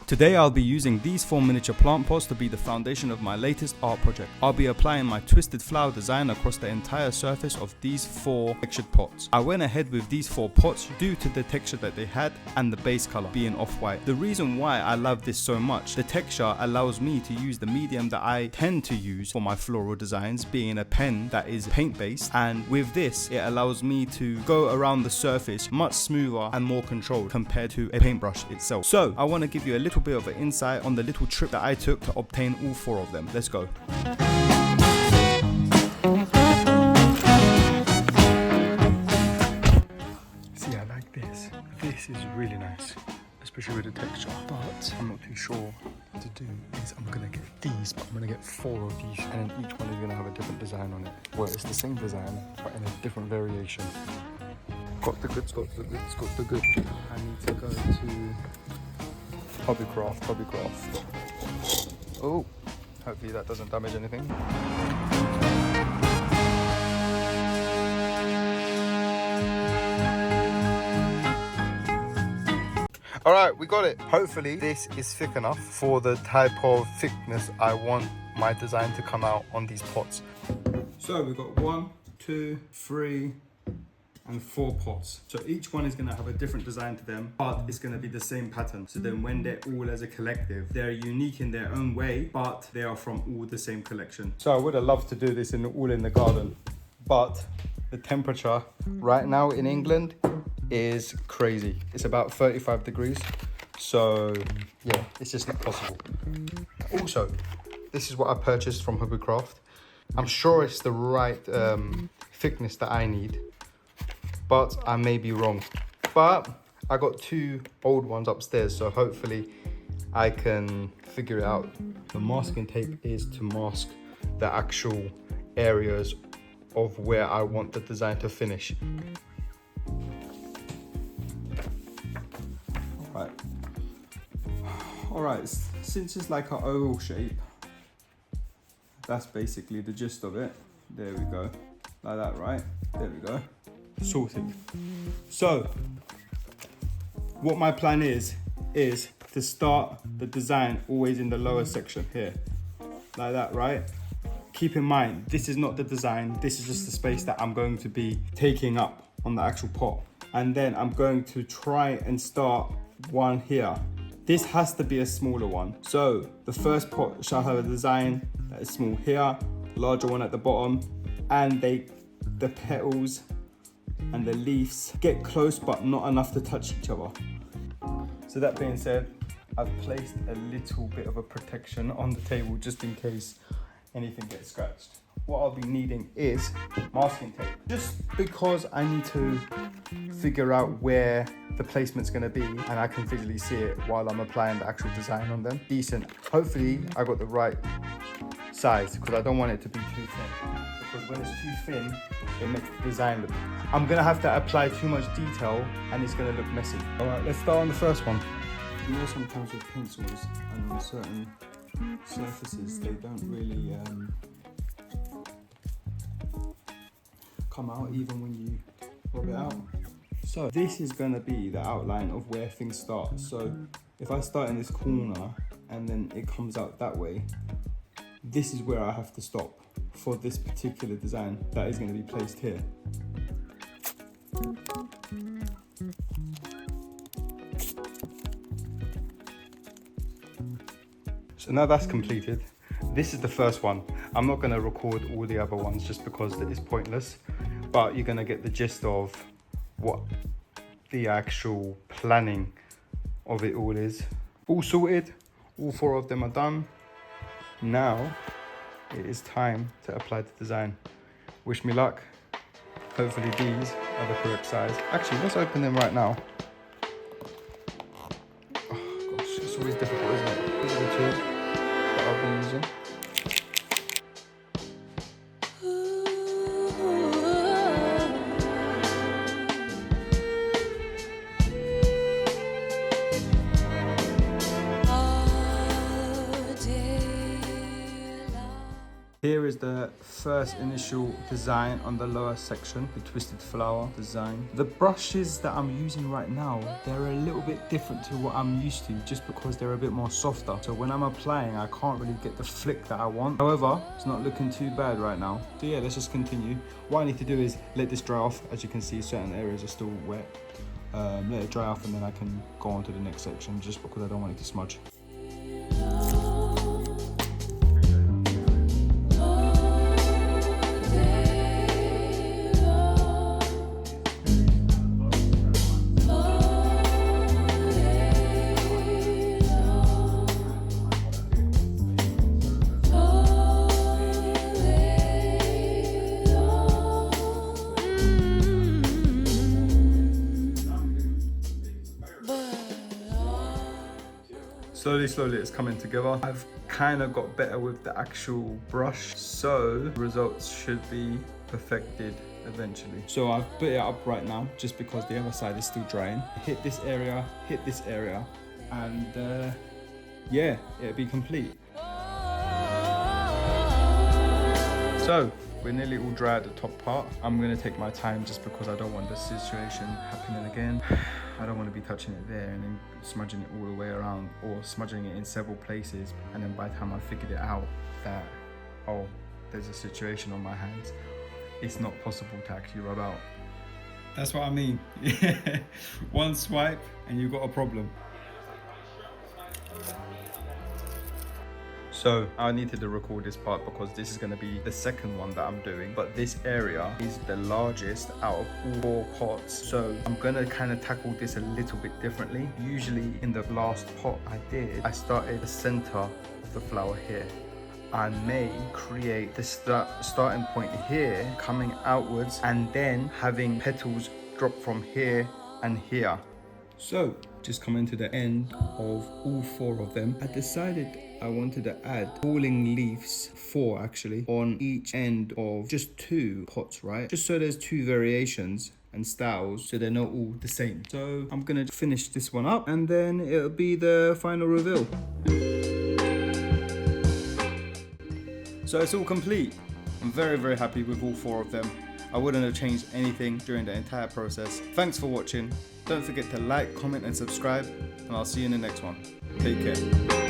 Today I'll be using these 4 miniature plant pots to be the foundation of my latest art project. I'll be applying my twisted flower design across the entire surface of these 4 textured pots. I went ahead with these 4 pots due to the texture that they had and the base color being off-white. The reason why I love this so much, the texture allows me to use the medium that I tend to use for my floral designs, being a pen that is paint based, and with this it allows me to go around the surface much smoother and more controlled compared to a paintbrush itself. So I want to give you a little bit of an insight on the little trip that I took to obtain all 4 of them. Let's go. See, I like this. This is really nice, especially with the texture, but I'm not too sure what to do. I'm gonna get these, but I'm gonna get 4 of these, and then each one is gonna have a different design on it. Well, it's the same design, but in a different variation. Got the goods, got the goods, got the goods. I need to go to Hobbycraft. Oh, hopefully that doesn't damage anything. All right, we got it. Hopefully this is thick enough for the type of thickness I want my design to come out on these pots. So we've got 1, 2, 3, and 4 pots. So each one is going to have a different design to them, but it's going to be the same pattern. So then when they're all as a collective, they're unique in their own way, but they are from all the same collection. So I would have loved to do this all in the garden, but the temperature right now in England is crazy. It's about 35 degrees. So yeah, it's just not possible. Also, this is what I purchased from Hobbycraft. I'm sure it's the right thickness that I need, but I may be wrong. But I got 2 old ones upstairs, so hopefully I can figure it out. The masking tape is to mask the actual areas of where I want the design to finish. Alright, since it's like an oval shape, that's basically the gist of it. There we go, like that, right? There we go. Sorted. So what my plan is to start the design always in the lower section here, like that, right? Keep in mind, this is not the design, this is just the space that I'm going to be taking up on the actual pot, and then I'm going to try and start one here. This has to be a smaller one, so the first pot shall have a design that is small here, larger one at the bottom, and the petals and the leaves get close but not enough to touch each other. So that being said, I've placed a little bit of a protection on the table just in case anything gets scratched. What I'll be needing is masking tape, just because I need to figure out where the placement's going to be and I can visually see it while I'm applying the actual design on them. Decent. Hopefully I got the right size, because I don't want it to be too thin, because when it's too thin it makes the design look, I'm gonna have to apply too much detail and it's gonna look messy. All right, let's start on the first one. You know, sometimes with pencils and on certain surfaces they don't really come out even when you rub it out. So this is gonna be the outline of where things start. So if I start in this corner and then it comes out that way, this is where I have to stop for this particular design that is going to be placed here. So now that's completed. This is the first one. I'm not going to record all the other ones just because it is pointless, but you're going to get the gist of what the actual planning of it all is. All sorted, all 4 of them are done. Now it is time to apply the design. Wish me luck. Hopefully these are the correct size. Actually, let's open them right now. Oh gosh, it's always difficult, isn't it? These are the 2 that I'll be using. Here is the first initial design on the lower section, the twisted flower design. The brushes that I'm using right now, they're a little bit different to what I'm used to, just because they're a bit more softer. So when I'm applying, I can't really get the flick that I want. However, it's not looking too bad right now. So yeah, let's just continue. What I need to do is let this dry off. As you can see, certain areas are still wet. Let it dry off and then I can go on to the next section, just because I don't want it to smudge. Slowly it's coming together. I've kind of got better with the actual brush, so results should be perfected eventually. So I've put it up right now just because the other side is still drying. Hit this area, and yeah, it'll be complete. So we're nearly all dry at the top part. I'm gonna take my time just because I don't want this situation happening again. I don't want to be touching it there and then smudging it all the way around, or smudging it in several places, and then by the time I figured it out that, oh, there's a situation on my hands, it's not possible to actually rub out. That's what I mean. One swipe and you've got a problem. So I needed to record this part because this is going to be the second one that I'm doing, but this area is the largest out of all 4 pots, so I'm going to kind of tackle this a little bit differently. Usually in the last pot I started the center of the flower here. I may create the starting point here, coming outwards, and then having petals drop from here and here. So just coming to the end of all 4 of them, I decided I wanted to add falling leaves, 4 actually, on each end of just 2 pots, right? Just so there's 2 variations and styles, so they're not all the same. So I'm gonna finish this one up and then it'll be the final reveal. So it's all complete. I'm very happy with all 4 of them. I wouldn't have changed anything during the entire process. Thanks for watching. Don't forget to like, comment and subscribe, and I'll see you in the next one. Take care.